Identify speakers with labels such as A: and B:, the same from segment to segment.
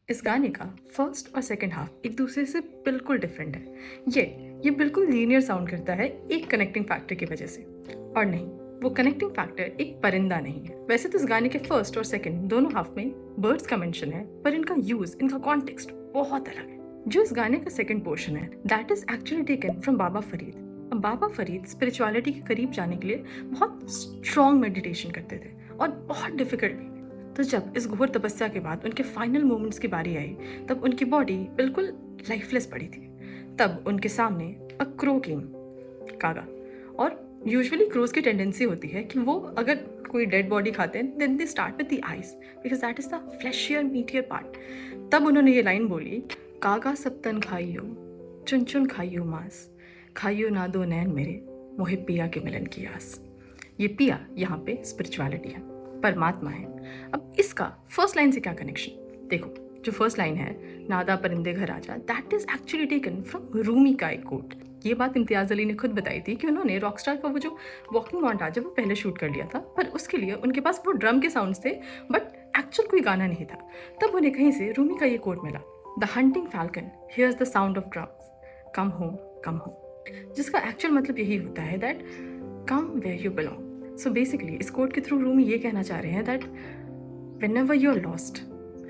A: इस गाने का फर्स्ट और सेकंड हाफ एक दूसरे से बिल्कुल डिफरेंट है। ये बिल्कुल लीनियर साउंड करता है एक कनेक्टिंग फैक्टर की वजह से। और नहीं, वो कनेक्टिंग फैक्टर एक परिंदा नहीं है। वैसे तो इस गाने के फर्स्ट और सेकंड दोनों हाफ में बर्ड्स का मेंशन है, पर इनका यूज, इनका कॉन्टेक्स्ट बहुत अलग है। जो इस गाने का सेकंड पोर्शन है, that is actually taken from Baba Farid. अब बाबा फरीद स्पिरिचुअलिटी के करीब जाने के लिए बहुत स्ट्रॉन्ग मेडिटेशन करते थे और बहुत डिफिकल्ट भी। तो जब इस घोर तपस्या के बाद उनके फाइनल मोमेंट्स की बारी आई, तब उनकी बॉडी बिल्कुल लाइफलेस पड़ी थी। तब उनके सामने अ क्रो केम, कागा। और यूजुअली क्रोज की टेंडेंसी होती है कि वो अगर कोई डेड बॉडी खाते हैं then they start with the eyes, because that is the fleshier meatier part. तब उन्होंने ये लाइन बोली, कागा सब तन खाइयो, चुन चुन खाइयो मांस, खाइयो ना दो नैन मेरे, मोहे पिया के मिलन की आस। ये पिया यहाँ पे स्पिरिचुअलिटी है, परमात्मा है। अब इसका फर्स्ट लाइन से क्या कनेक्शन? देखो, जो फर्स्ट लाइन है, नादा परिंदे घर आजा, that is actually taken from Rumi का एक कोट। ये बात इम्तियाज अली ने खुद बताई थी कि उन्होंने रॉकस्टार का वो जो वॉकिंग मॉन्टाज है वो पहले शूट कर लिया था, पर उसके लिए उनके पास वो ड्रम के साउंड्स थे, बट एक्चुअल कोई गाना नहीं था। तब उन्हें कहीं से रूमी का ये कोट मिला, the hunting falcon hears the sound of drums, come home come home, जिसका एक्चुअल मतलब यही होता है that come where you belong. So basically इस कोट के थ्रू रूमी ये कहना चाह रहे हैं that whenever you're lost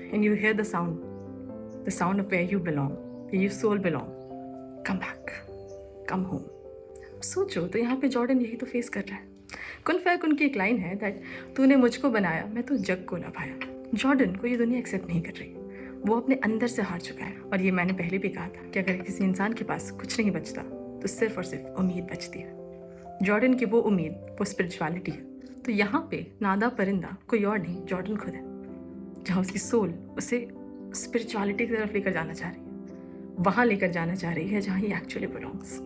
A: and you hear the sound of where you belong, where your soul belong, come back, come home. सोचो तो यहाँ पे जॉर्डन यही तो फेस कर रहा है। कुन फैकुन की एक लाइन है दैट तूने मुझको बनाया, मैं तो जग को ना पाया। जॉर्डन को ये दुनिया एक्सेप्ट नहीं कर रही, वो अपने अंदर से हार चुका है। और ये मैंने पहले भी कहा था कि अगर किसी इंसान के पास कुछ नहीं बचता तो सिर्फ और सिर्फ उम्मीद बचती है। जॉर्डन की वो उम्मीद, वो स्पिरिचुअलिटी है। तो यहाँ पे नादा परिंदा कोई और नहीं, जॉर्डन खुद है, जहाँ उसकी सोल उसे स्पिरिचुअलिटी की तरफ लेकर जाना चाह रही है, वहाँ लेकर जाना चाह रही है जहाँ ही एक्चुअली बिलोंग्स।